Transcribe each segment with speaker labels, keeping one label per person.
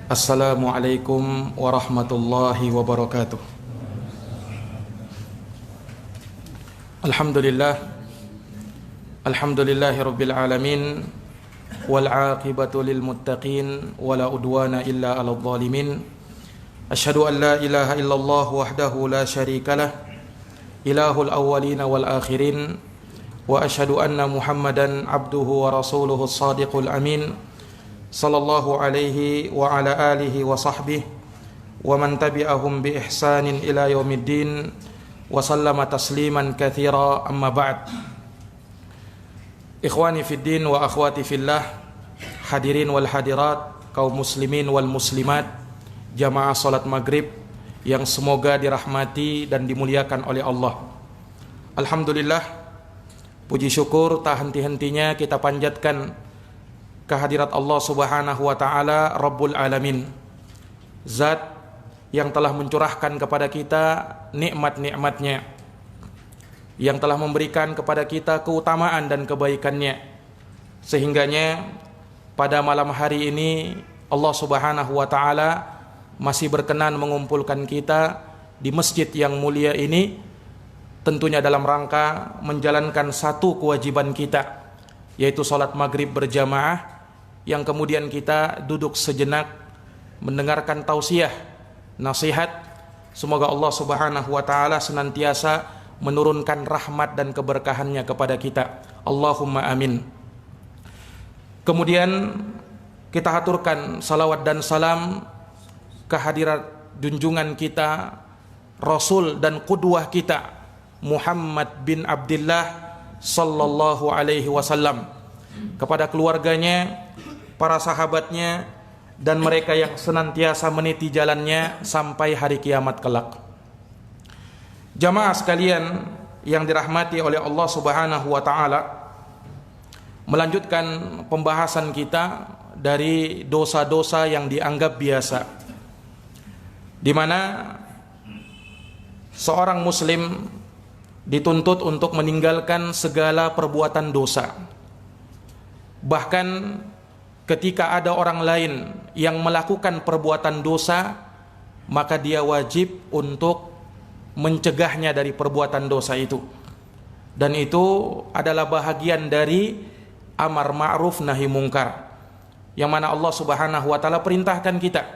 Speaker 1: Assalamualaikum warahmatullahi wabarakatuh. Alhamdulillahi rabbil alamin, wal aqibatu lil muttaqin, wala udwana illa 'alal zalimin. Asyhadu an la ilaha illallah wahdahu la syarikalah, ilahul awwalin wal akhirin, wa asyhadu anna Muhammadan abduhu wa rasuluhu as-sadiqul amin. Sallallahu alaihi wa ala alihi wa sahbihi wa man tabi'ahum bi ihsanin ila yaumiddin wa sallama tasliman katsira, amma ba'd. Ikhwani fid din wa akhwati fillah, hadirin wal hadirat, kaum muslimin wal muslimat, jamaah salat maghrib yang semoga dirahmati dan dimuliakan oleh Allah. Alhamdulillah, puji syukur tak henti-hentinya kita panjatkan kehadirat Allah Subhanahu wa taala Rabbul Alamin, Zat yang telah mencurahkan kepada kita nikmat-nikmatnya, yang telah memberikan kepada kita keutamaan dan kebaikannya, sehingganya pada malam hari ini Allah Subhanahu wa taala masih berkenan mengumpulkan kita di masjid yang mulia ini, tentunya dalam rangka menjalankan satu kewajiban kita, yaitu salat maghrib berjamaah, yang kemudian kita duduk sejenak mendengarkan tausiah, nasihat. Semoga Allah Subhanahu wa taala senantiasa menurunkan rahmat dan keberkahannya kepada kita. Allahumma amin. Kemudian kita haturkan salawat dan salam kehadirat junjungan kita, Rasul dan qudwah kita, Muhammad bin Abdullah sallallahu alaihi wasallam, kepada keluarganya, para sahabatnya, dan mereka yang senantiasa meniti jalannya sampai hari kiamat kelak. Jamaah sekalian yang dirahmati oleh Allah Subhanahu wa taala, melanjutkan pembahasan kita dari dosa-dosa yang dianggap biasa, di mana seorang muslim dituntut untuk meninggalkan segala perbuatan dosa. Bahkan ketika ada orang lain yang melakukan perbuatan dosa, maka dia wajib untuk mencegahnya dari perbuatan dosa itu. Dan itu adalah bahagian dari amar ma'ruf nahi mungkar, yang mana Allah Subhanahu wa taala perintahkan kita.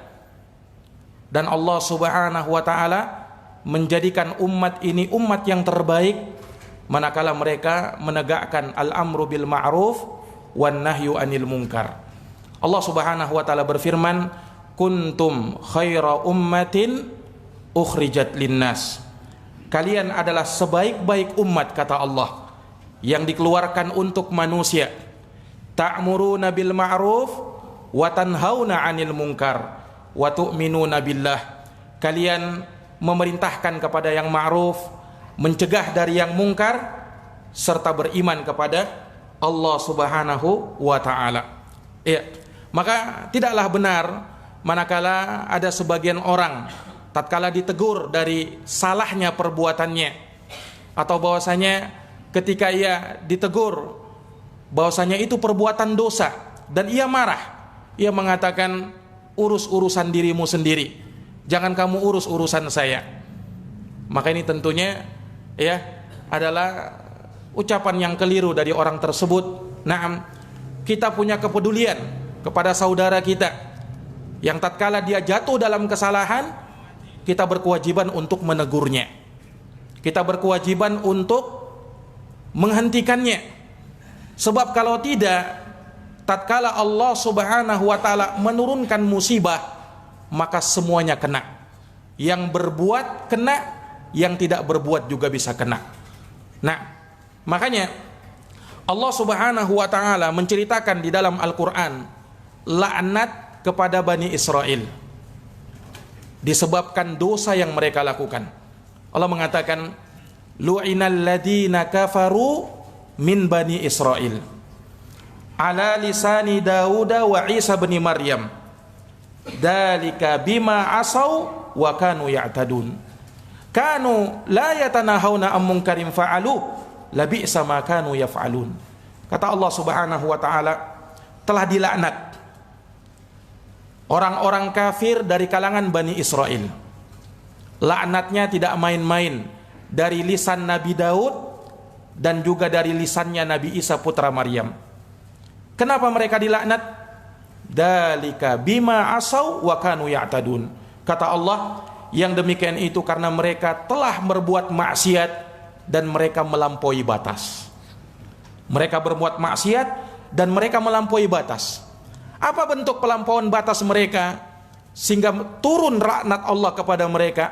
Speaker 1: Dan Allah Subhanahu wa taala menjadikan umat ini umat yang terbaik manakala mereka menegakkan al-amru bil ma'ruf wan nahyu anil munkar. Allah Subhanahu wa taala berfirman, kuntum khaira ummatin ukhrijat linnas. Kalian adalah sebaik-baik umat, kata Allah, yang dikeluarkan untuk manusia. Ta'muruna bil ma'ruf wa tanhauna 'anil munkar wa tu'minuna billah. Kalian memerintahkan kepada yang ma'ruf, mencegah dari yang mungkar, serta beriman kepada Allah Subhanahu wa taala. Ya, maka tidaklah benar manakala ada sebagian orang tatkala ditegur dari salahnya perbuatannya, atau bahwasanya ketika ia ditegur bahwasanya itu perbuatan dosa dan ia marah, ia mengatakan, urus urusan dirimu sendiri, jangan kamu urus urusan saya. Maka ini tentunya ya adalah ucapan yang keliru dari orang tersebut. Naam, kita punya kepedulian kepada saudara kita yang tatkala dia jatuh dalam kesalahan, kita berkewajiban untuk menegurnya, kita berkewajiban untuk menghentikannya. Sebab kalau tidak, tatkala Allah Subhanahu wa taala menurunkan musibah, maka semuanya kena. Yang berbuat kena, yang tidak berbuat juga bisa kena. Nah, makanya Allah Subhanahu wa taala menceritakan di dalam Al-Qur'an laknat kepada Bani Israel disebabkan dosa yang mereka lakukan. Allah mengatakan, lu'inal ladina kafaru min Bani Israel ala lisani Dawud wa Isa bin Maryam dalika bima asau wa kanu ya'tadun kanu la yatanahawna am munkarin fa'alu labi'sa ma kanu yaf'alun. Kata Allah Subhanahu wa taala, telah dilaknat orang-orang kafir dari kalangan Bani Israel. Laknatnya tidak main-main, dari lisan Nabi Daud dan juga dari lisannya Nabi Isa putra Maryam. Kenapa mereka dilaknat? Dalika bima asau wa kanu ya'tadun. Kata Allah, yang demikian itu karena mereka telah berbuat maksiat dan mereka melampaui batas. Mereka berbuat maksiat dan mereka melampaui batas. Apa bentuk pelampauan batas mereka sehingga turun laknat Allah kepada mereka?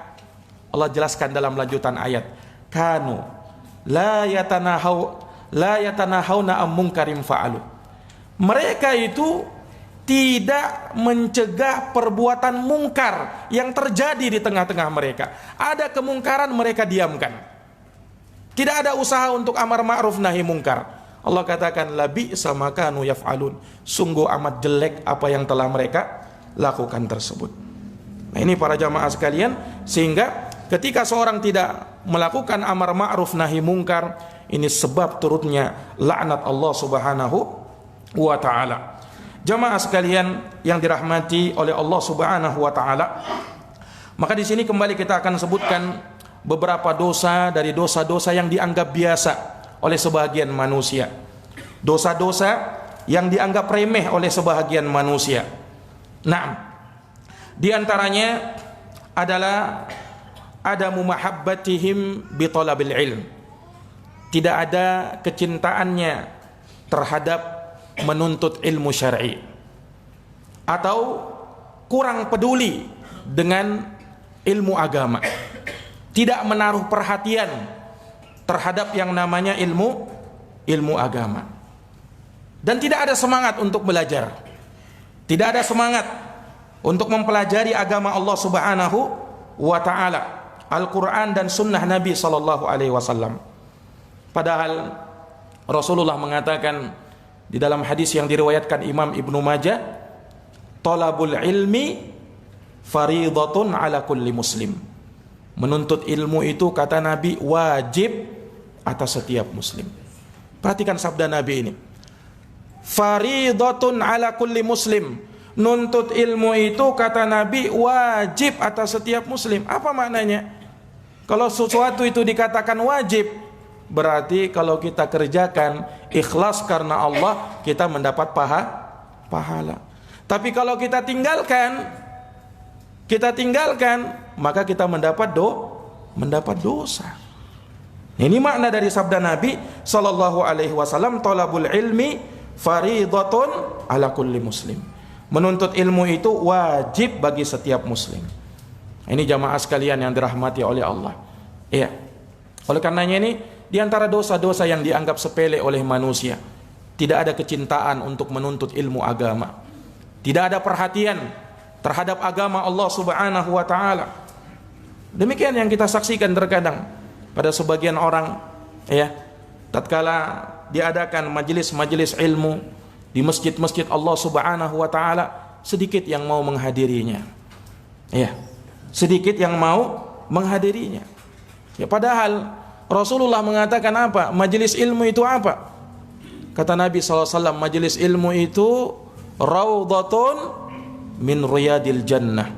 Speaker 1: Allah jelaskan dalam lanjutan ayat, kanu la yatanahawna am munkarim fa'alu. Mereka itu tidak mencegah perbuatan mungkar yang terjadi di tengah-tengah mereka. Ada kemungkaran mereka diamkan. Tidak ada usaha untuk amar ma'ruf nahi mungkar. Allah katakan labi sama kanu yaf'alun. Sungguh amat jelek apa yang telah mereka lakukan tersebut. Nah, ini para jamaah sekalian, sehingga ketika seorang tidak melakukan amar ma'ruf nahi mungkar, ini sebab turunnya laknat Allah Subhanahu wa taala. Jamaah sekalian yang dirahmati oleh Allah Subhanahu wa taala, maka di sini kembali kita akan sebutkan beberapa dosa dari dosa-dosa yang dianggap biasa oleh sebahagian manusia. Dosa-dosa yang dianggap remeh oleh sebahagian manusia. Nah, di antaranya adalah adamu mahabbatihim bi talabil ilm. Tidak ada kecintaannya terhadap menuntut ilmu syar'i, atau kurang peduli dengan ilmu agama, tidak menaruh perhatian terhadap yang namanya ilmu agama, dan tidak ada semangat untuk belajar, tidak ada semangat untuk mempelajari agama Allah Subhanahu wa taala, Al-Quran dan sunnah Nabi sallallahu alaihi wasallam. Padahal Rasulullah mengatakan di dalam hadis yang diriwayatkan Imam Ibnu Majah, talabul ilmi faridatun ala kulli muslim. Menuntut ilmu itu, kata Nabi, wajib atas setiap muslim. Perhatikan sabda Nabi ini, faridatun ala kulli muslim. Nuntut ilmu itu, kata Nabi, wajib atas setiap muslim. Apa maknanya? Kalau sesuatu itu dikatakan wajib, berarti kalau kita kerjakan ikhlas karena Allah, kita mendapat pahala. Tapi kalau kita tinggalkan, maka kita mendapat dosa. Ini makna dari sabda Nabi sallallahu alaihi wasallam, talabul ilmi faridatun ala kulli muslim. Menuntut ilmu itu wajib bagi setiap muslim. Ini jamaah sekalian yang dirahmati oleh Allah. Iya. Oleh karenanya ini di antara dosa-dosa yang dianggap sepele oleh manusia, tidak ada kecintaan untuk menuntut ilmu agama, tidak ada perhatian terhadap agama Allah Subhanahu wa taala. Demikian yang kita saksikan terkadang pada sebagian orang, ya, tatkala diadakan majelis-majelis ilmu di masjid-masjid Allah Subhanahu wa taala, sedikit yang mau menghadirinya. Ya, sedikit yang mau menghadirinya. Ya, padahal Rasulullah mengatakan apa? Majelis ilmu itu apa? Kata Nabi SAW, majelis ilmu itu raudhatun min riyadil jannah.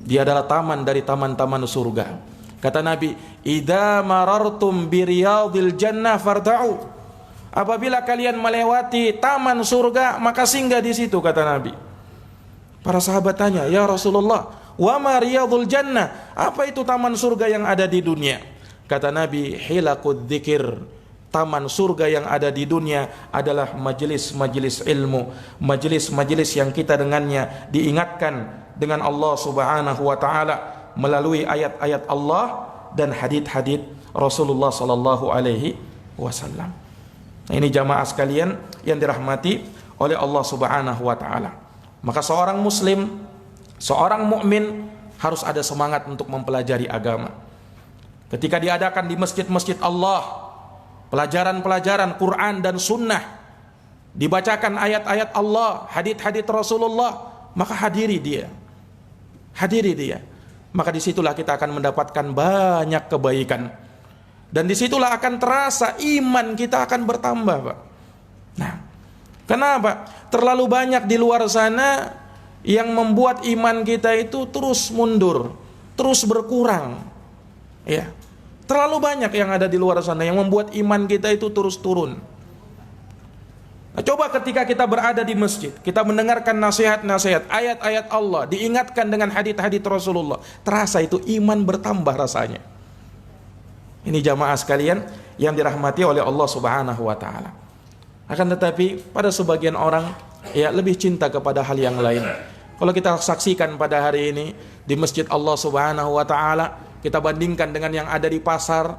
Speaker 1: Dia adalah taman dari taman-taman surga. Kata Nabi, idza marartum bi riyadil jannah farta'u. Apabila kalian melewati taman surga, maka singgah di situ, kata Nabi. Para sahabat tanya, ya Rasulullah, wa ma riyadul jannah? Apa itu taman surga yang ada di dunia? Kata Nabi, hilaqud dzikir. Taman surga yang ada di dunia adalah majelis-majelis ilmu, majelis-majelis yang kita dengannya diingatkan dengan Allah Subhanahu wa taala melalui ayat-ayat Allah dan hadits-hadits Rasulullah sallallahu alaihi wasallam. Nah, ini jamaah sekalian yang dirahmati oleh Allah Subhanahu wa taala. Maka seorang muslim, seorang mukmin harus ada semangat untuk mempelajari agama. Ketika diadakan di masjid-masjid Allah pelajaran-pelajaran Quran dan Sunnah, dibacakan ayat-ayat Allah, hadits-hadits Rasulullah, maka hadiri dia. Maka disitulah kita akan mendapatkan banyak kebaikan, dan disitulah akan terasa iman kita akan bertambah, Pak. Nah, kenapa? Terlalu banyak di luar sana yang membuat iman kita itu terus mundur, terus berkurang. Ya. Terlalu banyak yang ada di luar sana yang membuat iman kita itu terus turun. Nah, coba ketika kita berada di masjid, kita mendengarkan nasihat-nasihat, ayat-ayat Allah, diingatkan dengan hadits-hadits Rasulullah, terasa itu iman bertambah rasanya. Ini jamaah sekalian yang dirahmati oleh Allah Subhanahu wa taala. Akan tetapi pada sebagian orang ya lebih cinta kepada hal yang lain. Kalau kita saksikan pada hari ini di masjid Allah Subhanahu wa taala, kita bandingkan dengan yang ada di pasar,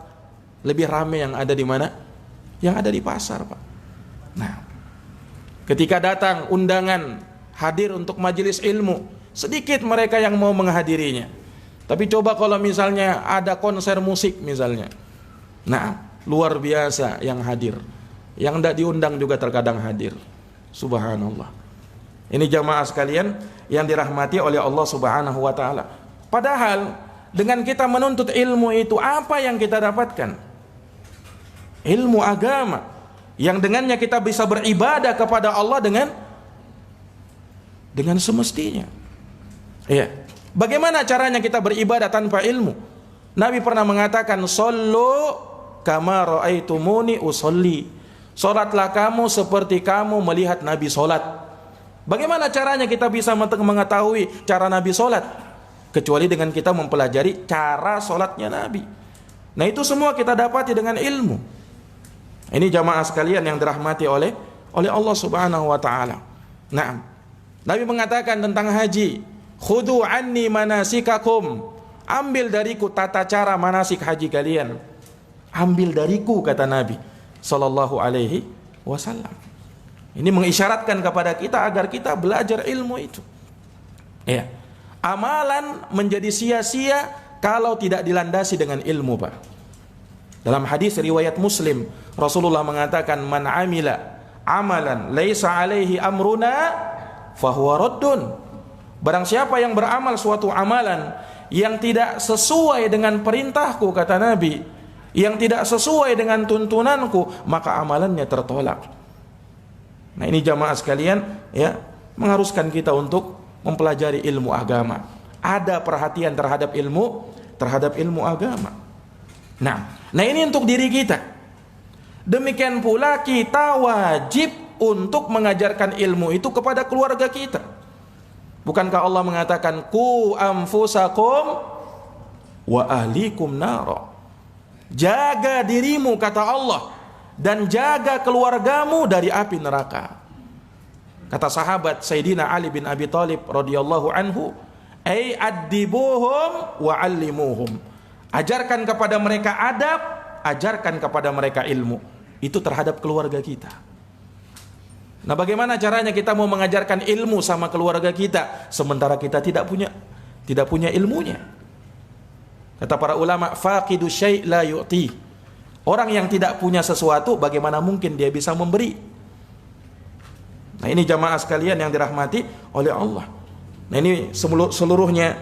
Speaker 1: lebih ramai yang ada di mana? Yang ada di pasar, Pak. Nah, ketika datang undangan hadir untuk majelis ilmu, sedikit mereka yang mau menghadirinya. Tapi coba kalau misalnya ada konser musik misalnya, nah luar biasa yang hadir. Yang tidak diundang juga terkadang hadir. Subhanallah. Ini jamaah sekalian yang dirahmati oleh Allah Subhanahu wa taala. Padahal dengan kita menuntut ilmu itu, apa yang kita dapatkan? Ilmu agama yang dengannya kita bisa beribadah kepada Allah dengan semestinya. Iya. Bagaimana caranya kita beribadah tanpa ilmu? Nabi pernah mengatakan, "Shallu kama raaitumuni usolli." Salatlah kamu seperti kamu melihat Nabi salat. Bagaimana caranya kita bisa mengetahui cara Nabi salat? Kecuali dengan kita mempelajari cara salatnya Nabi. Nah, itu semua kita dapati dengan ilmu. Ini jamaah sekalian yang dirahmati oleh Allah Subhanahu wa taala. Nah, Nabi mengatakan tentang haji, "Khudhu anni manasikakum." Ambil dariku tata cara manasik haji kalian. Ambil dariku, kata Nabi sallallahu alaihi wasallam. Ini mengisyaratkan kepada kita agar kita belajar ilmu itu. Ya. Amalan menjadi sia-sia kalau tidak dilandasi dengan ilmu, Pak. Dalam hadis riwayat Muslim, Rasulullah mengatakan, "Man amila amalan laisa alaihi amruna fahuwa raddun." Barang siapa yang beramal suatu amalan yang tidak sesuai dengan perintahku, kata Nabi, yang tidak sesuai dengan tuntunanku, maka amalannya tertolak. Nah, ini jamaah sekalian ya, mengharuskan kita untuk mempelajari ilmu agama. Ada perhatian terhadap ilmu agama. Nah ini untuk diri kita. Demikian pula kita wajib untuk mengajarkan ilmu itu kepada keluarga kita. Bukankah Allah mengatakan, "Qu anfusakum wa ahlikum nara." Jaga dirimu, kata Allah, dan jaga keluargamu dari api neraka. Kata sahabat Sayyidina Ali bin Abi Thalib radhiyallahu anhu, "Ai addibuhum wa 'allimuhum." Ajarkan kepada mereka adab, ajarkan kepada mereka ilmu. Itu terhadap keluarga kita. Nah, bagaimana caranya kita mau mengajarkan ilmu sama keluarga kita sementara kita tidak punya ilmunya? Kata para ulama, faqidu syai' la yu'ti. Orang yang tidak punya sesuatu, bagaimana mungkin dia bisa memberi? Nah, ini jamaah sekalian yang dirahmati oleh Allah. Nah, ini seluruhnya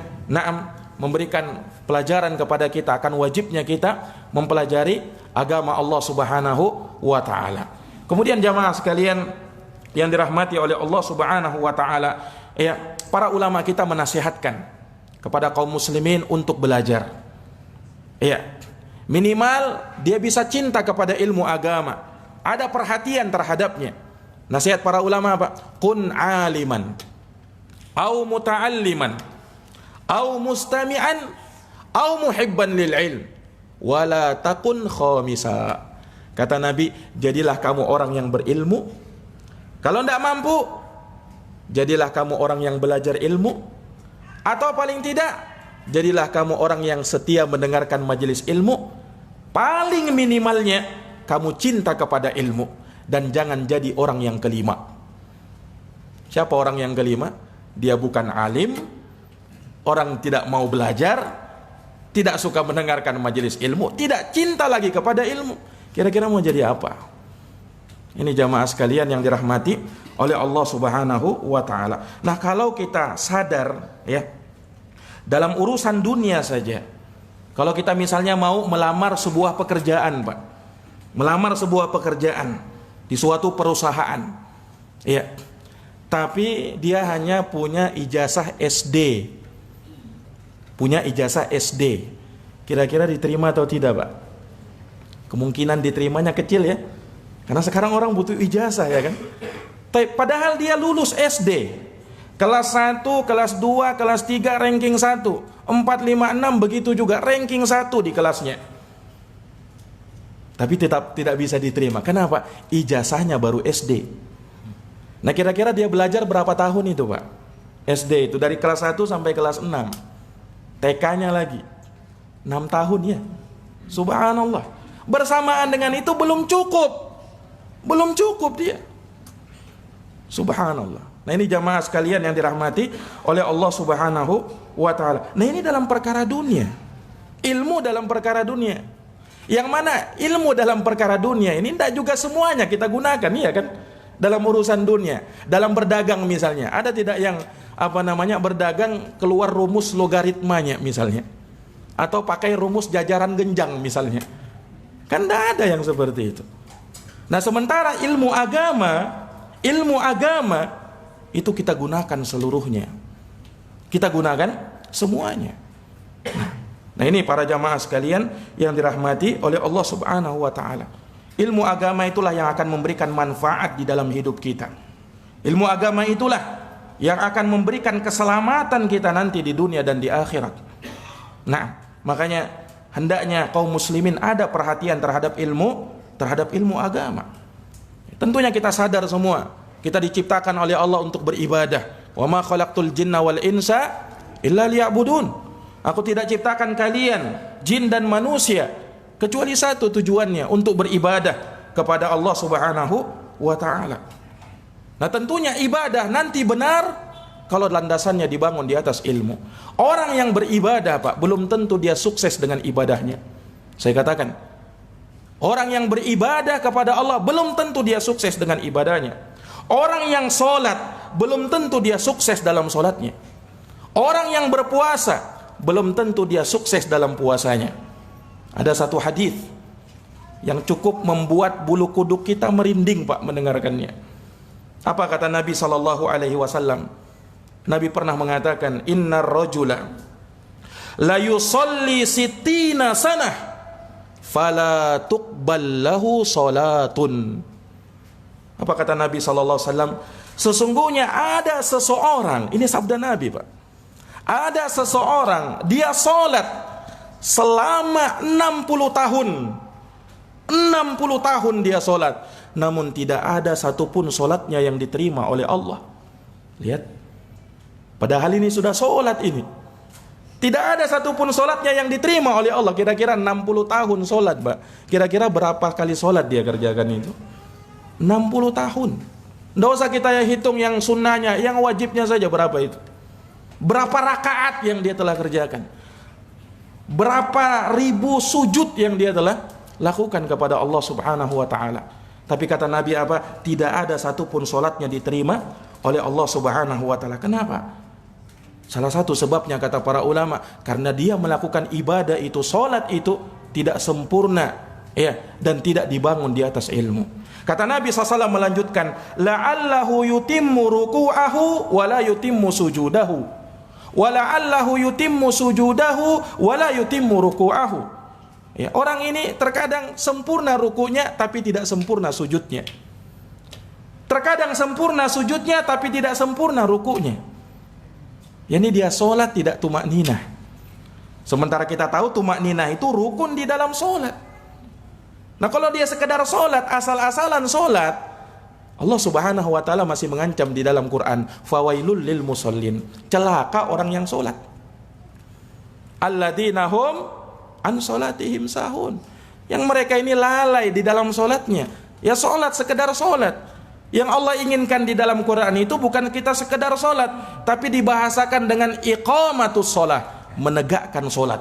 Speaker 1: memberikan pelajaran kepada kita akan wajibnya kita mempelajari agama Allah Subhanahu wa taala. Kemudian jamaah sekalian yang dirahmati oleh Allah Subhanahu wa taala, ya, para ulama kita menasihatkan kepada kaum muslimin untuk belajar. Ya, minimal dia bisa cinta kepada ilmu agama, ada perhatian terhadapnya. Nasihat para ulama apa? Kun aliman, au muta'alliman, au mustami'an, au muhibban lil ilm, wala takun khamisa. Kata Nabi, jadilah kamu orang yang berilmu. Kalau tidak mampu, jadilah kamu orang yang belajar ilmu. Atau paling tidak, jadilah kamu orang yang setia mendengarkan majelis ilmu. Paling minimalnya kamu cinta kepada ilmu. Dan jangan jadi orang yang kelima. Siapa orang yang kelima? Dia bukan alim, orang tidak mau belajar, tidak suka mendengarkan majelis ilmu, tidak cinta lagi kepada ilmu. Kira-kira mau jadi apa? Ini jamaah sekalian yang dirahmati oleh Allah Subhanahu wa taala. Nah, kalau kita sadar ya, dalam urusan dunia saja, kalau kita misalnya mau melamar sebuah pekerjaan, Pak, melamar sebuah pekerjaan di suatu perusahaan, ya, tapi dia hanya punya ijazah SD. Punya ijazah SD. Kira-kira diterima atau tidak, Pak? Kemungkinan diterimanya kecil ya. Karena sekarang orang butuh ijazah ya kan. Padahal dia lulus SD. Kelas 1, kelas 2, kelas 3 ranking 1. 4, 5, 6 begitu juga ranking 1 di kelasnya. Tapi tetap tidak bisa diterima. Kenapa? Ijazahnya baru SD. Nah kira-kira dia belajar berapa tahun itu, Pak? SD itu dari kelas 1 sampai kelas 6. TK-nya lagi 6 tahun ya. Subhanallah. Bersamaan dengan itu belum cukup. Belum cukup dia. Subhanallah. Nah ini jamaah sekalian yang dirahmati oleh Allah Subhanahu wa ta'ala. Nah ini dalam perkara dunia. Ilmu dalam perkara dunia. Yang mana ilmu dalam perkara dunia ini tidak juga semuanya kita gunakan, ya kan? Dalam urusan dunia. Dalam berdagang misalnya. Ada tidak yang berdagang keluar rumus logaritmanya misalnya. Atau pakai rumus jajaran genjang misalnya. Kan tidak ada yang seperti itu. Nah sementara ilmu agama itu kita gunakan seluruhnya. Kita gunakan semuanya. Nah ini para jamaah sekalian yang dirahmati oleh Allah Subhanahu wa ta'ala. Ilmu agama itulah yang akan memberikan manfaat di dalam hidup kita. Ilmu agama itulah yang akan memberikan keselamatan kita nanti di dunia dan di akhirat. Nah, makanya hendaknya kaum muslimin ada perhatian terhadap ilmu agama. Tentunya kita sadar semua, kita diciptakan oleh Allah untuk beribadah. Wa ma khalaqtul jinna wal insa illa liya'budun. Aku tidak ciptakan kalian jin dan manusia kecuali satu tujuannya, untuk beribadah kepada Allah Subhanahu wa ta'ala. Nah tentunya ibadah nanti benar kalau landasannya dibangun di atas ilmu. Orang yang beribadah, Pak, belum tentu dia sukses dengan ibadahnya. Saya katakan, orang yang beribadah kepada Allah belum tentu dia sukses dengan ibadahnya. Orang yang sholat belum tentu dia sukses dalam sholatnya. Orang yang berpuasa belum tentu dia sukses dalam puasanya. Ada satu hadis yang cukup membuat bulu kuduk kita merinding, Pak, mendengarkannya. Apa kata Nabi SAW? Nabi pernah mengatakan, innar rajula la yusalli sittina sanah fala tuqbal lahu salatun. Apa kata Nabi SAW? Sesungguhnya ada seseorang, ini sabda Nabi, Pak. Ada seseorang, dia sholat selama 60 tahun. 60 tahun dia sholat, namun tidak ada satupun sholatnya yang diterima oleh Allah. Lihat, padahal ini sudah sholat ini. Tidak ada satupun sholatnya yang diterima oleh Allah. Kira-kira 60 tahun sholat, Pak. Kira-kira berapa kali sholat dia kerjakan itu? 60 tahun. Tidak usah kita hitung yang sunnahnya, yang wajibnya saja berapa itu. Berapa rakaat yang dia telah kerjakan. Berapa ribu sujud yang dia telah lakukan kepada Allah Subhanahu wa ta'ala. Tapi kata Nabi apa? Tidak ada satupun sholatnya diterima oleh Allah Subhanahu wa ta'ala. Kenapa? Salah satu sebabnya kata para ulama, karena dia melakukan ibadah itu, sholat itu tidak sempurna, ya, dan tidak dibangun di atas ilmu. Kata Nabi SAW melanjutkan, la'allahu yutimmu ruku'ahu wa la yutimmu sujudahu. Wala'allahu yutimmu sujudahu wala yutimmu ruku'ahu. Ya, orang ini terkadang sempurna rukunya tapi tidak sempurna sujudnya. Terkadang sempurna sujudnya tapi tidak sempurna rukunya. Yani dia sholat tidak tumakninah. Sementara kita tahu tumakninah itu rukun di dalam sholat. Nah kalau dia sekedar sholat, asal-asalan sholat, Allah Subhanahu wa ta'ala masih mengancam di dalam Quran, fawailul lil musallin, celaka orang yang sholat, alladzina hum an sholatihim sahun, yang mereka ini lalai di dalam sholatnya. Ya sholat sekedar sholat. Yang Allah inginkan di dalam Quran itu bukan kita sekedar sholat, tapi dibahasakan dengan iqamatus sholat, menegakkan sholat.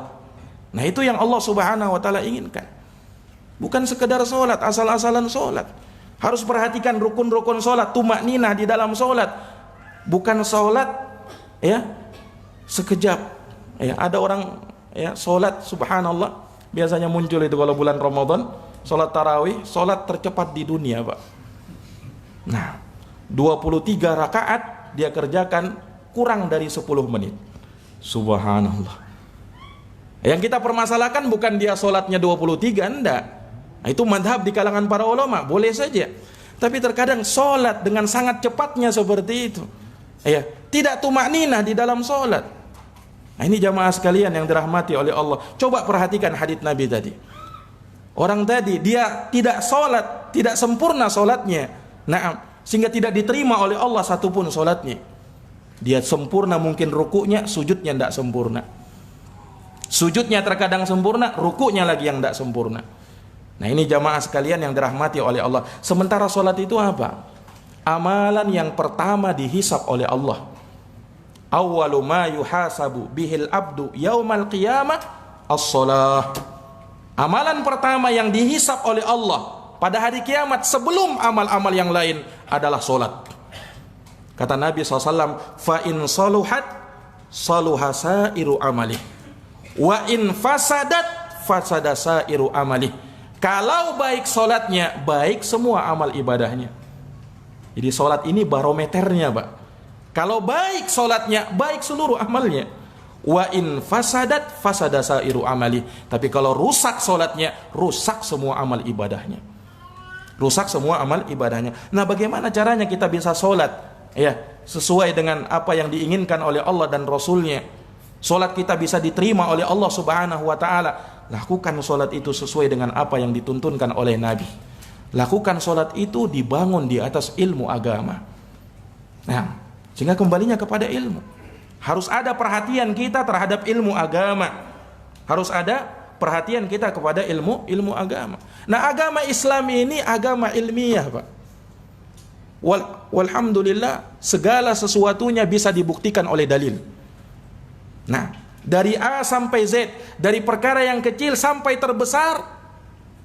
Speaker 1: Nah itu yang Allah Subhanahu wa ta'ala inginkan. Bukan sekedar sholat, asal-asalan sholat. Harus perhatikan rukun-rukun sholat, tumakninah di dalam sholat. Bukan sholat ya sekejap. Ya, ada orang ya sholat, subhanallah, biasanya muncul itu kalau bulan Ramadan, sholat tarawih, sholat tercepat di dunia, Pak. Nah, 23 rakaat dia kerjakan kurang dari 10 menit. Subhanallah. Yang kita permasalahkan bukan dia sholatnya 23, enggak. Nah, itu madhab di kalangan para ulama, boleh saja. Tapi terkadang sholat dengan sangat cepatnya seperti itu, ya, tidak tumakninah di dalam sholat. Nah, ini jamaah sekalian yang dirahmati oleh Allah. Coba perhatikan hadits Nabi tadi. Orang tadi dia tidak sholat, tidak sempurna sholatnya, nah, sehingga tidak diterima oleh Allah satupun sholatnya. Dia sempurna mungkin rukuknya, sujudnya tidak sempurna. Sujudnya terkadang sempurna, rukuknya lagi yang tidak sempurna. Nah, ini jamaah sekalian yang dirahmati oleh Allah. Sementara sholat itu apa? Amalan yang pertama dihisab oleh Allah. Awwalu ma yuhasabu bihil abdu yaumal qiyamah as-shalah. Amalan pertama yang dihisab oleh Allah pada hari kiamat sebelum amal-amal yang lain adalah sholat. Kata Nabi SAW, fa in saluhat saluha sairu amalih, wa in fasadat fasada sairu amalih. Kalau baik sholatnya, baik semua amal ibadahnya. Jadi sholat ini barometernya, Pak. Kalau baik sholatnya, baik seluruh amalnya. Wa in fasadat fasada sairu amali. Tapi kalau rusak sholatnya, rusak semua amal ibadahnya. Rusak semua amal ibadahnya. Nah, bagaimana caranya kita bisa sholat, ya, sesuai dengan apa yang diinginkan oleh Allah dan Rasulnya? Sholat kita bisa diterima oleh Allah Subhanahu wa ta'ala. Lakukan sholat itu sesuai dengan apa yang dituntunkan oleh Nabi. Lakukan sholat itu dibangun di atas ilmu agama. Nah, sehingga kembalinya kepada ilmu. Harus ada perhatian kita terhadap ilmu agama. Harus ada perhatian kita kepada ilmu agama. Nah, agama Islam ini agama ilmiah, Pak. Walhamdulillah, segala sesuatunya bisa dibuktikan oleh dalil. Nah, dari A sampai Z, dari perkara yang kecil sampai terbesar,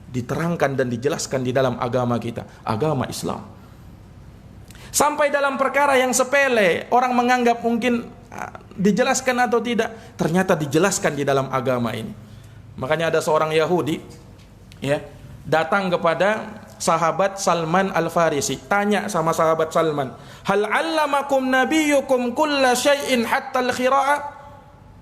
Speaker 1: diterangkan dan dijelaskan di dalam agama kita, agama Islam. Sampai dalam perkara yang sepele, orang menganggap mungkin dijelaskan atau tidak, ternyata dijelaskan di dalam agama ini. Makanya ada seorang Yahudi, ya, datang kepada sahabat Salman Al-Farisi, tanya sama sahabat Salman, hal 'allamakum nabiyyukum kulla syai'in hatta al-khira'ah?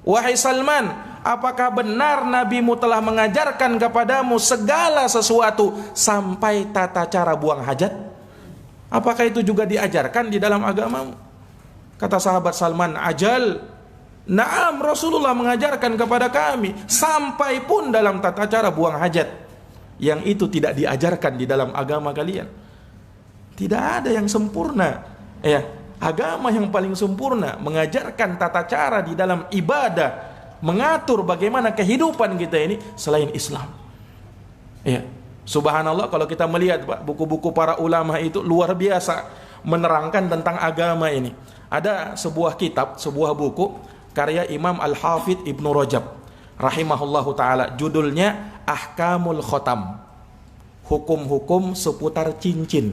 Speaker 1: Wahai Salman, apakah benar nabimu telah mengajarkan kepadamu segala sesuatu sampai tata cara buang hajat? Apakah itu juga diajarkan di dalam agamamu? Kata sahabat Salman, ajal, na'am, Rasulullah mengajarkan kepada kami sampai pun dalam tata cara buang hajat. Yang itu tidak diajarkan di dalam agama kalian. Tidak ada yang sempurna, ya. Agama yang paling sempurna mengajarkan tata cara di dalam ibadah, mengatur bagaimana kehidupan kita ini selain Islam. Ya, subhanallah, kalau kita melihat, Pak, buku-buku para ulama itu luar biasa menerangkan tentang agama ini. Ada sebuah kitab, sebuah buku karya Imam Al-Hafidh Ibnu Rajab rahimahullahu taala, judulnya Ahkamul Khotam. Hukum-hukum seputar cincin.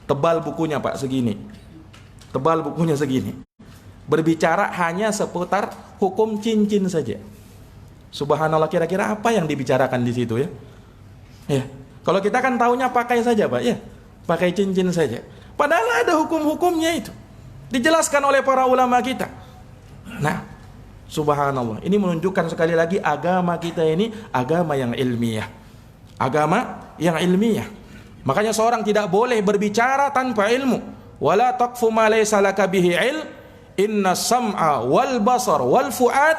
Speaker 1: Tebal bukunya, Pak, segini. Tebal bukunya segini. Berbicara hanya seputar hukum cincin saja. Subhanallah, kira-kira apa yang dibicarakan di situ, ya? Ya. Kalau kita kan taunya pakai saja, Pak, ya. Pakai cincin saja. Padahal ada hukum-hukumnya itu. Dijelaskan oleh para ulama kita. Nah, subhanallah, ini menunjukkan sekali lagi agama kita ini agama yang ilmiah. Agama yang ilmiah. Makanya seorang tidak boleh berbicara tanpa ilmu. Wala taqfu ma laysa laka bihi ilm, inna sam'a wal basar wal fuad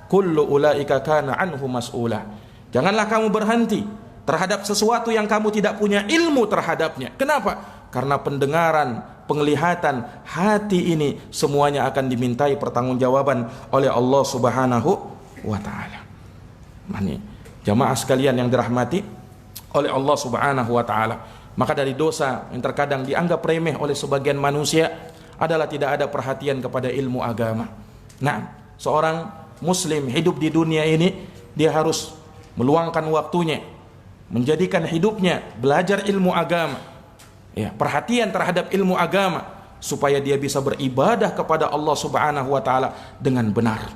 Speaker 1: kullu ulaika kana anhu mas'ula. Janganlah kamu berhenti terhadap sesuatu yang kamu tidak punya ilmu terhadapnya. Kenapa? Karena pendengaran, penglihatan, hati ini semuanya akan dimintai pertanggungjawaban oleh Allah Subhanahu wa taala. Mani, jamaah sekalian yang dirahmati oleh Allah Subhanahu wa taala. Maka dari dosa yang terkadang dianggap remeh oleh sebagian manusia adalah tidak ada perhatian kepada ilmu agama. Nah, seorang muslim hidup di dunia ini, dia harus meluangkan waktunya, menjadikan hidupnya belajar ilmu agama, ya, perhatian terhadap ilmu agama, supaya dia bisa beribadah kepada Allah Subhanahu wa taala dengan benar.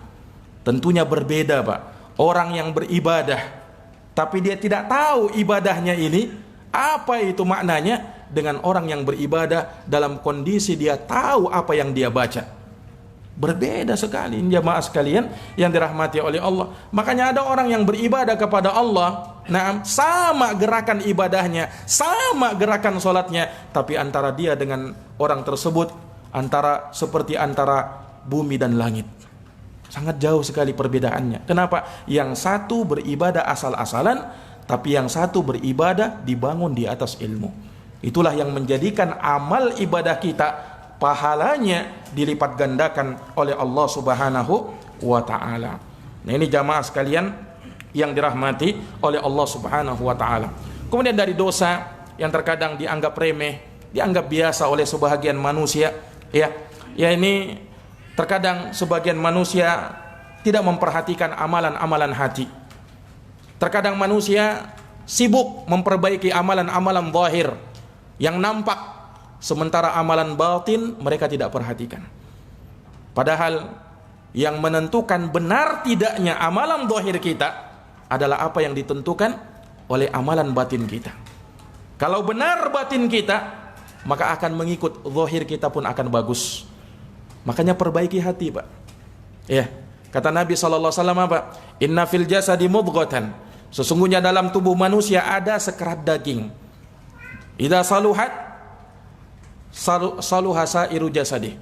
Speaker 1: Tentunya berbeda, Pak, orang yang beribadah tapi dia tidak tahu ibadahnya ini apa itu maknanya, dengan orang yang beribadah dalam kondisi dia tahu apa yang dia baca. Berbeda sekali jamaah sekalian yang dirahmati oleh Allah. Makanya ada orang yang beribadah kepada Allah, nah, sama gerakan ibadahnya, sama gerakan sholatnya, tapi antara dia dengan orang tersebut seperti antara bumi dan langit. Sangat jauh sekali perbedaannya. Kenapa? Yang satu beribadah asal-asalan, tapi yang satu beribadah dibangun di atas ilmu. Itulah yang menjadikan amal ibadah kita pahalanya dilipat gandakan oleh Allah Subhanahu wa taala. Nah, ini jamaah sekalian yang dirahmati oleh Allah Subhanahu wa taala. Kemudian dari dosa yang terkadang dianggap remeh, dianggap biasa oleh sebahagian manusia, ya ini terkadang sebagian manusia tidak memperhatikan amalan-amalan hati. Terkadang manusia sibuk memperbaiki amalan-amalan zahir yang nampak, sementara amalan batin mereka tidak perhatikan. Padahal yang menentukan benar tidaknya amalan zahir kita adalah apa yang ditentukan oleh amalan batin kita. Kalau benar batin kita, maka akan mengikut zahir kita pun akan bagus. Makanya perbaiki hati, Pak. Ya, kata Nabi sallallahu alaihi wasallam, Pak, "Inna fil jasadi mudghatan." Sesungguhnya dalam tubuh manusia ada sekerat daging. Idza saluhat saluha sairu jasadi.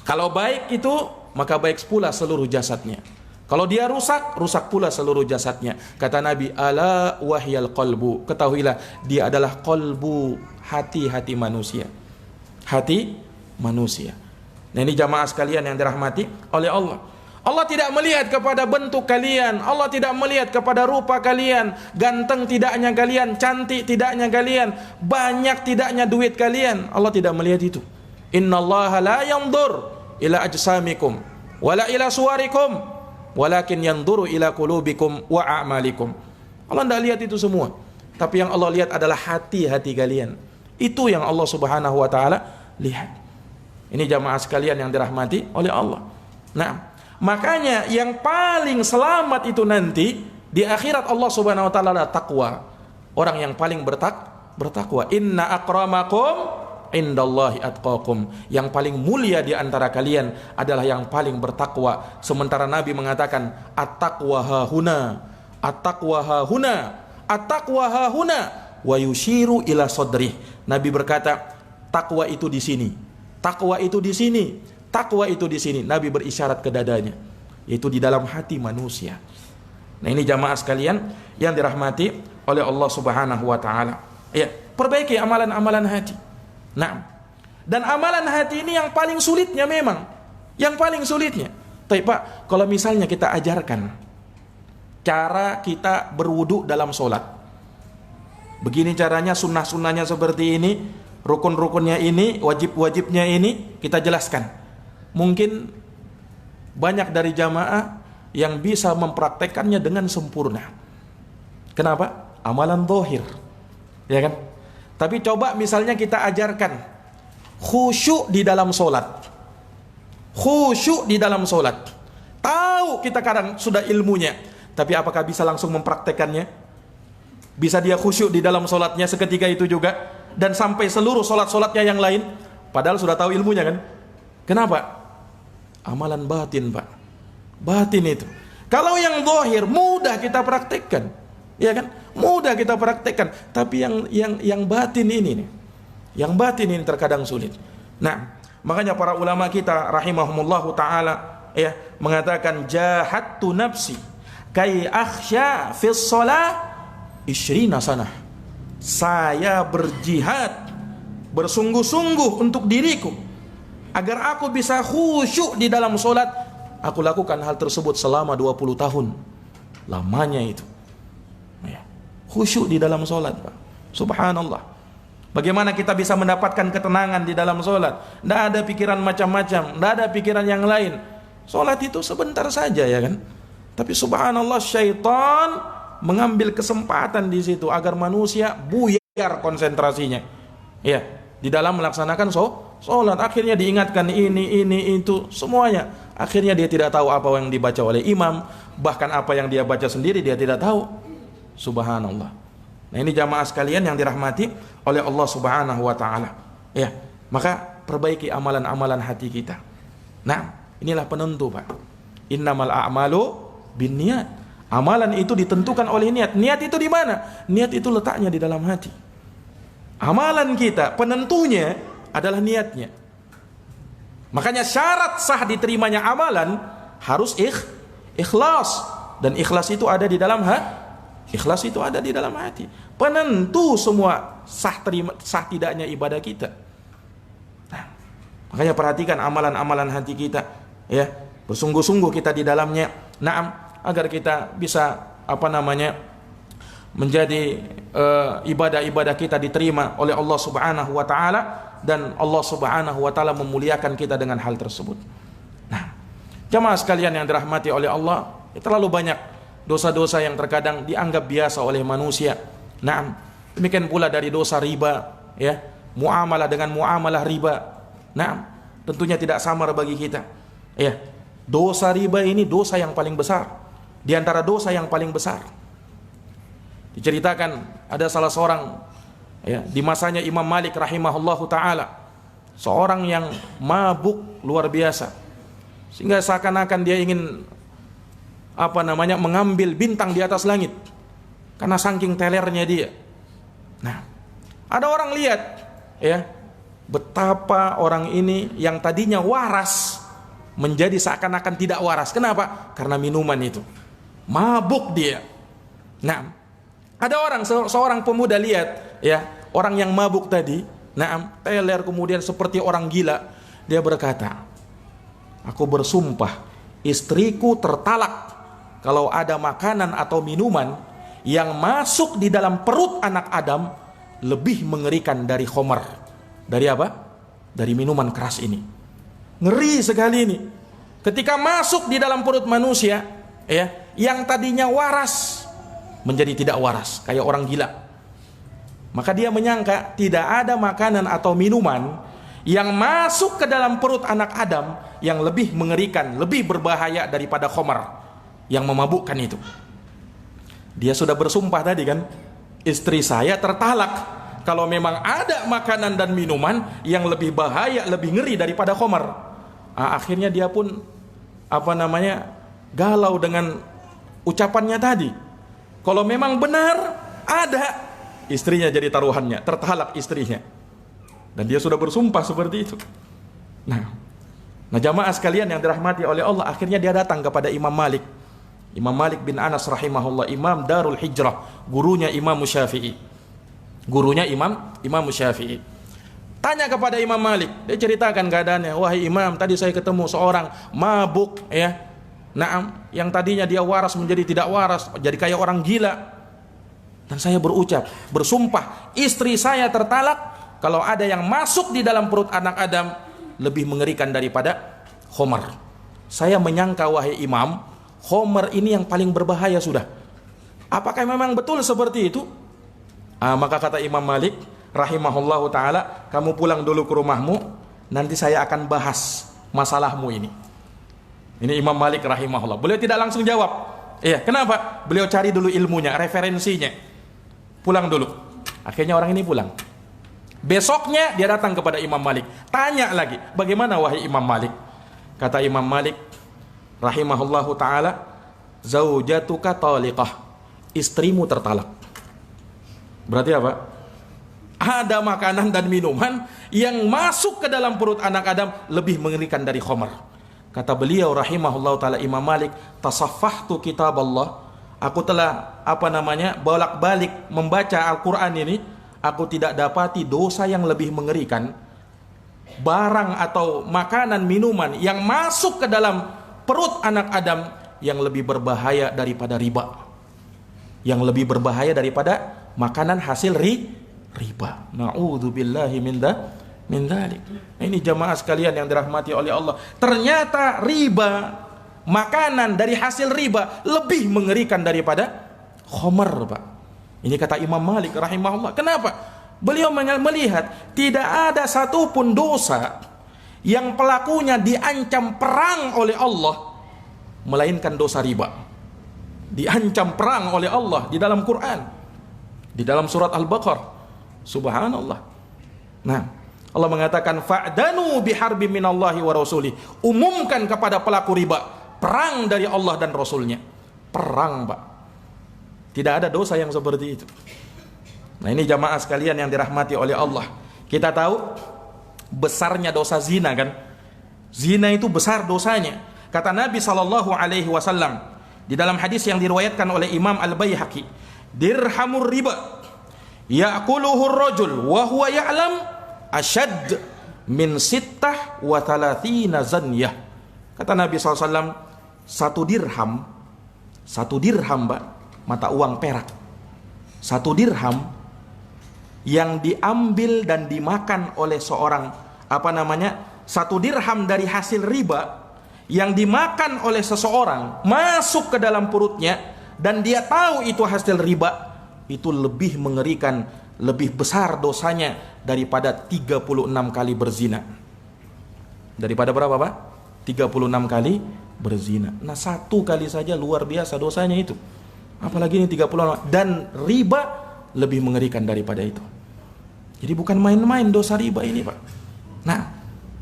Speaker 1: Kalau baik itu, maka baik pula seluruh jasadnya. Kalau dia rusak, rusak pula seluruh jasadnya. Kata Nabi, ala wahyal qalbu. Ketahuilah, dia adalah qalbu, hati-hati manusia. Hati manusia. Nah, ini jamaah sekalian yang dirahmati oleh Allah. Allah tidak melihat kepada bentuk kalian, Allah tidak melihat kepada rupa kalian, ganteng tidaknya kalian, cantik tidaknya kalian, banyak tidaknya duit kalian. Allah tidak melihat itu. Innallaha la yanzur ila ajsamikum wala ila suwarikum walakin yanzuru ila qulubikum wa a'malikum. Allah tidak lihat itu semua, tapi yang Allah lihat adalah hati-hati kalian. Itu yang Allah Subhanahu wa taala lihat. Ini jamaah sekalian yang dirahmati oleh Allah. Nah, makanya yang paling selamat itu nanti di akhirat Allah Subhanahu wa taala adalah takwa. Orang yang paling bertakwa. Inna akramakum indallahi atqakum. Yang paling mulia di antara kalian adalah yang paling bertakwa. Sementara Nabi mengatakan at-taqwa hahuna, at-taqwa hahuna, at-taqwa hahuna wa yushiru ila sadrih. Nabi berkata, takwa itu di sini. Takwa itu di sini. Takwa itu di sini. Nabi berisyarat ke dadanya, yaitu di dalam hati manusia. Nah, ini jamaah sekalian yang dirahmati oleh Allah Subhanahu wa taala. Ya, perbaiki amalan-amalan hati. Nah, dan amalan hati ini yang paling sulitnya memang. Yang paling sulitnya. Tapi Pak, kalau misalnya kita ajarkan cara kita berwudu dalam sholat. Begini caranya, sunnah-sunnahnya seperti ini, rukun-rukunnya ini, wajib-wajibnya ini, kita jelaskan. Mungkin banyak dari jamaah yang bisa mempraktekannya dengan sempurna. Kenapa? Amalan zahir, ya kan? Tapi coba misalnya kita ajarkan khusyuk di dalam sholat. Khusyuk di dalam sholat. Tahu kita kadang sudah ilmunya, tapi apakah bisa langsung mempraktekannya? Bisa dia khusyuk di dalam sholatnya seketika itu juga, dan sampai seluruh sholat-sholatnya yang lain, padahal sudah tahu ilmunya kan? Kenapa? Amalan batin, Pak. Batin itu. Kalau yang zahir mudah kita praktekkan, ya kan? Mudah kita praktekkan. Tapi yang batin ini nih, yang batin ini terkadang sulit. Nah, makanya para ulama kita rahimahumullahu taala ya mengatakan jahattu nafsi kai akhsya fis shalah 20 sanah. Saya berjihad, bersungguh-sungguh untuk diriku agar aku bisa khusyuk di dalam solat. Aku lakukan hal tersebut selama 20 tahun. Lamanya itu. Ya. Khusyuk di dalam solat, Pak. Subhanallah. Bagaimana kita bisa mendapatkan ketenangan di dalam solat? Tidak ada pikiran macam-macam, tidak ada pikiran yang lain. Solat itu sebentar saja, ya kan? Tapi subhanallah, syaitan mengambil kesempatan di situ agar manusia buyar konsentrasinya. Ya, di dalam melaksanakan sholat. Akhirnya diingatkan ini itu semuanya. Akhirnya dia tidak tahu apa yang dibaca oleh imam, bahkan apa yang dia baca sendiri dia tidak tahu. Subhanallah. Nah, ini jamaah sekalian yang dirahmati oleh Allah Subhanahu wa taala. Ya, maka perbaiki amalan-amalan hati kita. Nah, inilah penentu, Pak. Innamal a'malu binniyat. Amalan itu ditentukan oleh niat. Niat itu di mana? Niat itu letaknya di dalam hati. Amalan kita penentunya adalah niatnya. Makanya syarat sah diterimanya amalan harus ikhlas, dan ikhlas itu ada di dalam hati. Ikhlas itu ada di dalam hati. Penentu semua sah tidaknya ibadah kita. Nah, makanya perhatikan amalan-amalan hati kita, ya. Bersungguh-sungguh kita di dalamnya. Naam, agar kita bisa menjadi ibadah-ibadah kita diterima oleh Allah Subhanahu wa taala, dan Allah Subhanahu wa taala memuliakan kita dengan hal tersebut. Nah, jamaah sekalian yang dirahmati oleh Allah, terlalu banyak dosa-dosa yang terkadang dianggap biasa oleh manusia. Nah, demikian pula dari dosa riba, ya, muamalah dengan muamalah riba. Nah, tentunya tidak samar bagi kita. Ya, dosa riba ini dosa yang paling besar, di antara dosa yang paling besar. Diceritakan ada salah seorang, ya, di masanya Imam Malik rahimahullahu taala, seorang yang mabuk luar biasa, sehingga seakan-akan dia ingin mengambil bintang di atas langit karena saking telernya dia. Nah, ada orang lihat, ya, betapa orang ini yang tadinya waras menjadi seakan-akan tidak waras. Kenapa? Karena minuman itu. Mabuk dia. Nah, ada seorang pemuda lihat, ya, orang yang mabuk tadi, nah, teler kemudian seperti orang gila. Dia berkata, aku bersumpah istriku tertalak kalau ada makanan atau minuman yang masuk di dalam perut anak Adam lebih mengerikan dari khamar. Dari apa? Dari minuman keras ini. Ngeri sekali ini. Ketika masuk di dalam perut manusia, ya, yang tadinya waras menjadi tidak waras, kayak orang gila. Maka dia menyangka tidak ada makanan atau minuman yang masuk ke dalam perut anak Adam yang lebih mengerikan, lebih berbahaya daripada khamar yang memabukkan itu. Dia sudah bersumpah tadi kan, istri saya tertalak kalau memang ada makanan dan minuman yang lebih bahaya, lebih ngeri daripada khamar. Akhirnya dia pun galau dengan ucapannya tadi. Kalau memang benar ada, istrinya jadi taruhannya, tertalak istrinya, dan dia sudah bersumpah seperti itu. Nah, jamaah sekalian yang dirahmati oleh Allah, akhirnya dia datang kepada Imam Malik bin Anas rahimahullah, Imam Darul Hijrah, gurunya Imam Syafi'i. Imam Syafi'i. Tanya kepada Imam Malik, dia ceritakan keadaannya. Wahai Imam, tadi saya ketemu seorang mabuk, ya. Naam, yang tadinya dia waras menjadi tidak waras, jadi kayak orang gila. Dan saya bersumpah, istri saya tertalak kalau ada yang masuk di dalam perut anak Adam lebih mengerikan daripada khamar. Saya menyangka, wahai Imam, khamar ini yang paling berbahaya sudah. Apakah memang betul seperti itu? Maka kata Imam Malik rahimahullahu taala, kamu pulang dulu ke rumahmu, nanti saya akan bahas masalahmu ini. Ini Imam Malik rahimahullah. Beliau tidak langsung jawab. Iya, kenapa? Beliau cari dulu ilmunya, referensinya. Pulang dulu. Akhirnya orang ini pulang. Besoknya dia datang kepada Imam Malik, tanya lagi, bagaimana wahai Imam Malik? Kata Imam Malik rahimahullahu taala, zaujatuka taliqah, istrimu tertalak. Berarti apa? Ada makanan dan minuman yang masuk ke dalam perut anak Adam lebih mengerikan dari khamar. Kata beliau rahimahullahu taala Imam Malik, tasaffahtu kitab Allah, aku telah bolak-balik membaca Al-Qur'an ini, aku tidak dapati dosa yang lebih mengerikan, barang atau makanan minuman yang masuk ke dalam perut anak Adam yang lebih berbahaya daripada riba, yang lebih berbahaya daripada makanan hasil riba. Na'udzubillahi min dzalik. Ini jamaah sekalian yang dirahmati oleh Allah, ternyata riba, makanan dari hasil riba lebih mengerikan daripada khamar, Pak. Ini kata Imam Malik rahimahullah. Kenapa? Beliau melihat tidak ada satupun dosa yang pelakunya diancam perang oleh Allah melainkan dosa riba. Diancam perang oleh Allah di dalam Quran, di dalam surat Al-Baqarah. Subhanallah. Nah, Allah mengatakan fa'danu biharbi minallahi wa rasulih. Umumkan kepada pelaku riba perang dari Allah dan Rasulnya. Perang, Pak. Tidak ada dosa yang seperti itu. Nah, ini jamaah sekalian yang dirahmati oleh Allah. Kita tahu besarnya dosa zina kan? Zina itu besar dosanya. Kata Nabi SAW di dalam hadis yang diriwayatkan oleh Imam Al-Baihaqi, dirhamur riba ya'kuluhu ar-rajul wa huwa ya'lam asyad min sittah wa thalathina zanyah. Kata Nabi SAW, satu dirham, Mbak, mata uang perak, satu dirham yang diambil dan dimakan oleh seorang, satu dirham dari hasil riba yang dimakan oleh seseorang masuk ke dalam perutnya dan dia tahu itu hasil riba, itu lebih mengerikan, lebih besar dosanya daripada 36 kali berzina. Daripada berapa, Pak? 36 kali berzina. Nah, satu kali saja luar biasa dosanya itu. Apalagi ini 36, dan riba lebih mengerikan daripada itu. Jadi bukan main-main dosa riba ini, Pak. Nah,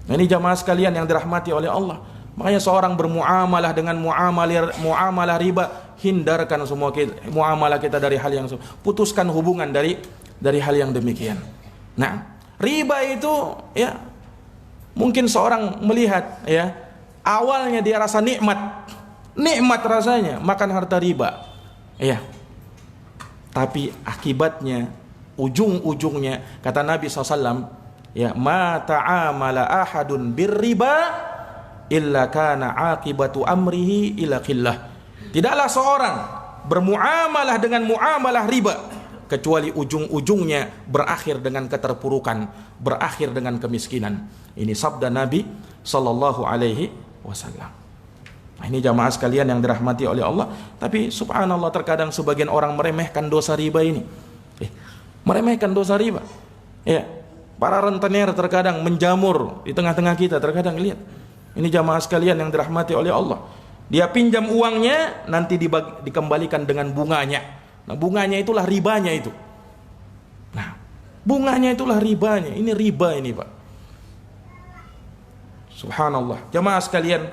Speaker 1: ini jamaah sekalian yang dirahmati oleh Allah. Makanya seorang bermuamalah dengan muamalah riba, hindarkan semua muamalah kita dari hal yang, putuskan hubungan dari hal yang demikian. Nah, riba itu ya mungkin seorang melihat ya, awalnya dia rasa nikmat rasanya makan harta riba. Ya. Tapi akibatnya, ujung-ujungnya, kata Nabi SAW, ya, ma ta'amala ahadun birriba illa kana akibatu amrihi ila qillah. Tidaklah seorang bermuamalah dengan muamalah riba kecuali ujung-ujungnya berakhir dengan keterpurukan, berakhir dengan kemiskinan. Ini sabda Nabi sallallahu alaihi wasallam. Nah, ini jamaah sekalian yang dirahmati oleh Allah. Tapi subhanallah, terkadang sebagian orang meremehkan dosa riba ini. Meremehkan dosa riba. Ya, para rentenir terkadang menjamur di tengah-tengah kita, terkadang lihat. Ini jamaah sekalian yang dirahmati oleh Allah. Dia pinjam uangnya, nanti dikembalikan dengan bunganya. Nah, bunganya itulah ribanya itu. Nah, bunganya itulah ribanya. Ini riba ini, Pak. Subhanallah. Jamaah sekalian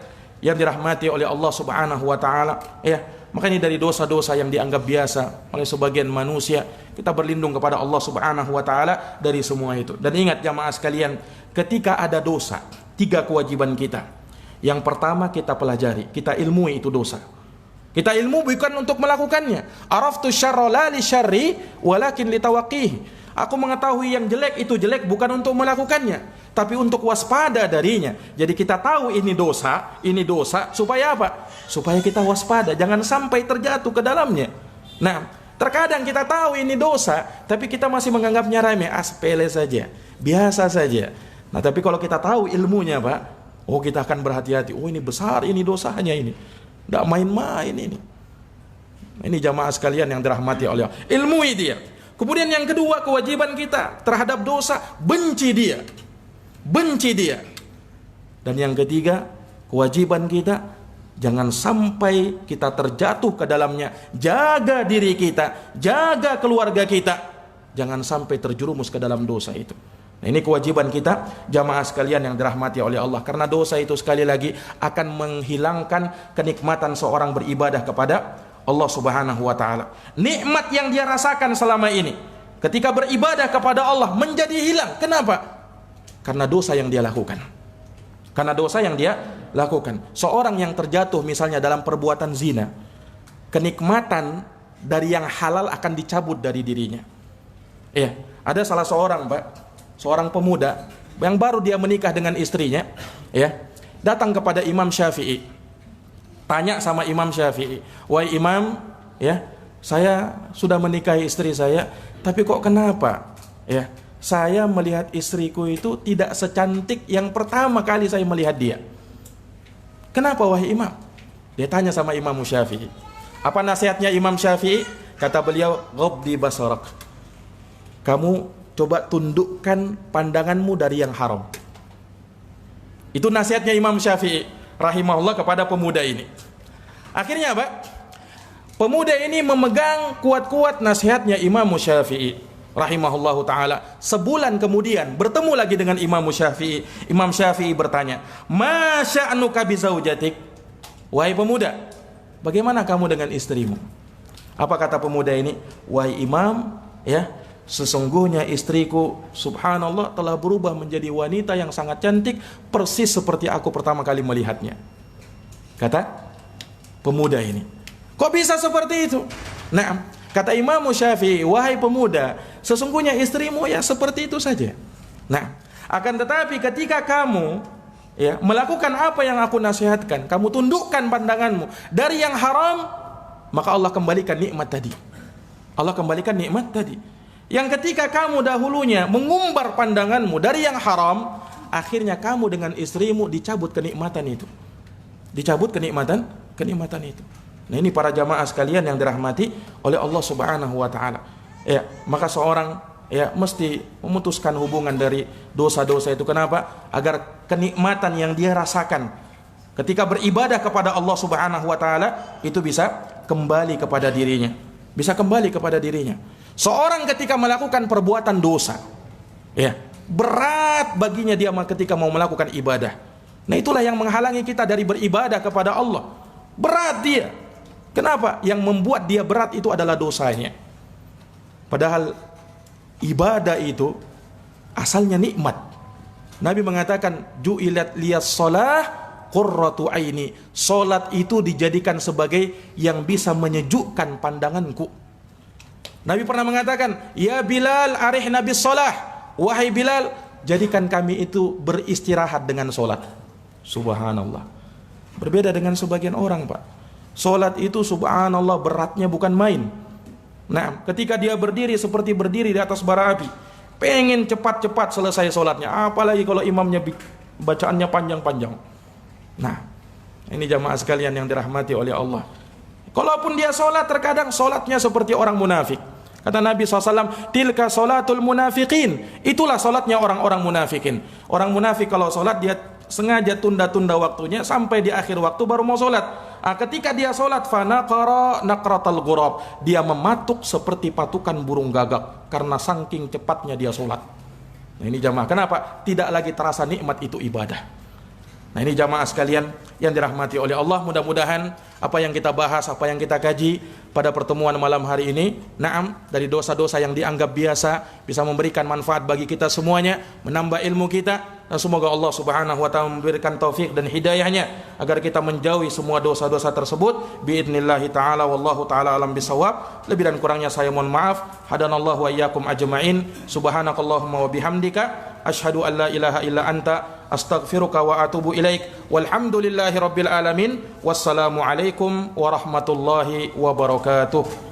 Speaker 1: yang dirahmati oleh Allah Subhanahu wa taala, ya, makanya dari dosa-dosa yang dianggap biasa oleh sebagian manusia, kita berlindung kepada Allah Subhanahu wa taala dari semua itu. Dan ingat jamaah sekalian, ketika ada dosa, 3 kewajiban kita. Yang pertama, kita pelajari, kita ilmui itu dosa. Kita ilmu bukan untuk melakukannya. Araftu syarra la li syarri walakin litawaqih. Aku mengetahui yang jelek itu jelek bukan untuk melakukannya, tapi untuk waspada darinya. Jadi kita tahu ini dosa supaya apa? Supaya kita waspada, jangan sampai terjatuh ke dalamnya. Nah, terkadang kita tahu ini dosa, tapi kita masih menganggapnya remeh, sepele saja, biasa saja. Nah, tapi kalau kita tahu ilmunya, Pak, oh, kita akan berhati-hati. Oh, ini besar, ini dosanya ini. Tidak main-main ini. Ini jamaah sekalian yang dirahmati oleh Allah. Ilmui dia. Kemudian yang kedua, kewajiban kita terhadap dosa, benci dia. Benci dia. Dan yang ketiga, kewajiban kita, jangan sampai kita terjatuh ke dalamnya. Jaga diri kita, jaga keluarga kita. Jangan sampai terjerumus ke dalam dosa itu. Nah, ini kewajiban kita jamaah sekalian yang dirahmati oleh Allah. Karena dosa itu sekali lagi akan menghilangkan kenikmatan seorang beribadah kepada Allah Subhanahu wa taala. Nikmat yang dia rasakan selama ini ketika beribadah kepada Allah menjadi hilang. Kenapa? Karena dosa yang dia lakukan. Karena dosa yang dia lakukan. Seorang yang terjatuh misalnya dalam perbuatan zina, kenikmatan dari yang halal akan dicabut dari dirinya. Ya, ada salah seorang, Pak, seorang pemuda yang baru dia menikah dengan istrinya, ya, datang kepada Imam Syafi'i, tanya sama Imam Syafi'i, wahai Imam, ya, saya sudah menikahi istri saya, tapi kok kenapa, ya, saya melihat istriku itu tidak secantik yang pertama kali saya melihat dia. Kenapa wahai Imam? Dia tanya sama Imam Syafi'i. Apa nasihatnya Imam Syafi'i? Kata beliau, ghabdi basarak. Kamu coba tundukkan pandanganmu dari yang haram. Itu nasihatnya Imam Syafi'i rahimahullah kepada pemuda ini. Akhirnya apa? Pemuda ini memegang kuat-kuat nasihatnya Imam Syafi'i. rahimahullahu taala. Sebulan kemudian bertemu lagi dengan Imam Syafi'i. Imam Syafi'i bertanya, "Ma sya'nuka bi zaujatik?" Wahai pemuda, bagaimana kamu dengan istrimu? Apa kata pemuda ini? "Wahai Imam, ya, sesungguhnya istriku subhanallah telah berubah menjadi wanita yang sangat cantik, persis seperti aku pertama kali melihatnya." Kata pemuda ini. Kok bisa seperti itu? Nah, kata Imam Syafi'i, "Wahai pemuda, sesungguhnya istrimu ya seperti itu saja." Nah, akan tetapi ketika kamu ya melakukan apa yang aku nasihatkan, kamu tundukkan pandanganmu dari yang haram, maka Allah kembalikan nikmat tadi. Allah kembalikan nikmat tadi. Yang ketika kamu dahulunya mengumbar pandanganmu dari yang haram, akhirnya kamu dengan istrimu dicabut kenikmatan itu. Dicabut kenikmatan itu. Nah, ini para jamaah sekalian yang dirahmati oleh Allah Subhanahu wa taala. Ya, maka seorang ya mesti memutuskan hubungan dari dosa-dosa itu. Kenapa? Agar kenikmatan yang dia rasakan ketika beribadah kepada Allah Subhanahu wa taala itu bisa kembali kepada dirinya. Bisa kembali kepada dirinya. Seorang ketika melakukan perbuatan dosa, ya, berat baginya dia ketika mau melakukan ibadah. Nah, itulah yang menghalangi kita dari beribadah kepada Allah. Berat dia. Kenapa? Yang membuat dia berat itu adalah dosanya. Padahal ibadah itu asalnya nikmat. Nabi mengatakan, "Ju'ilat liyas shalah qurratu aini." Salat itu dijadikan sebagai yang bisa menyejukkan pandanganku. Nabi pernah mengatakan, "Ya Bilal, arihna bis shalah." Wahai Bilal, jadikan kami itu beristirahat dengan salat. Subhanallah. Berbeda dengan sebagian orang, Pak. Salat itu subhanallah beratnya bukan main. Nah, ketika dia berdiri seperti berdiri di atas bara api, pengen cepat-cepat selesai salatnya, apalagi kalau imamnya bacaannya panjang-panjang. Nah, ini jamaah sekalian yang dirahmati oleh Allah. Kalaupun dia salat, terkadang salatnya seperti orang munafik. Kata Nabi SAW, "Tilka salatul munafiqin." Itulah salatnya orang-orang munafikin. Orang munafik kalau salat dia sengaja tunda-tunda waktunya sampai di akhir waktu baru mau salat. Ketika dia salat, fanaqara naqratal ghurab, dia mematuk seperti patukan burung gagak karena saking cepatnya dia salat. Nah, ini jamaah, kenapa? Tidak lagi terasa nikmat itu ibadah. Nah, ini jamaah sekalian yang dirahmati oleh Allah, mudah-mudahan apa yang kita bahas, apa yang kita kaji pada pertemuan malam hari ini, naam, dari dosa-dosa yang dianggap biasa bisa memberikan manfaat bagi kita semuanya, menambah ilmu kita, dan semoga Allah Subhanahu wa taala memberikan taufik dan hidayahnya agar kita menjauhi semua dosa-dosa tersebut biidznillah taala. Wallahu taala alam bisawab. Lebih dan kurangnya saya mohon maaf. Hadanallahu wa iyyakum ajmain. Subhanakallahumma wa bihamdika asyhadu an la ilaha illa anta astaghfiruka wa atubu ilaik. Walhamdulillahi rabbil alamin. Wassalamu alaikum warahmatullahi wabarakatuh.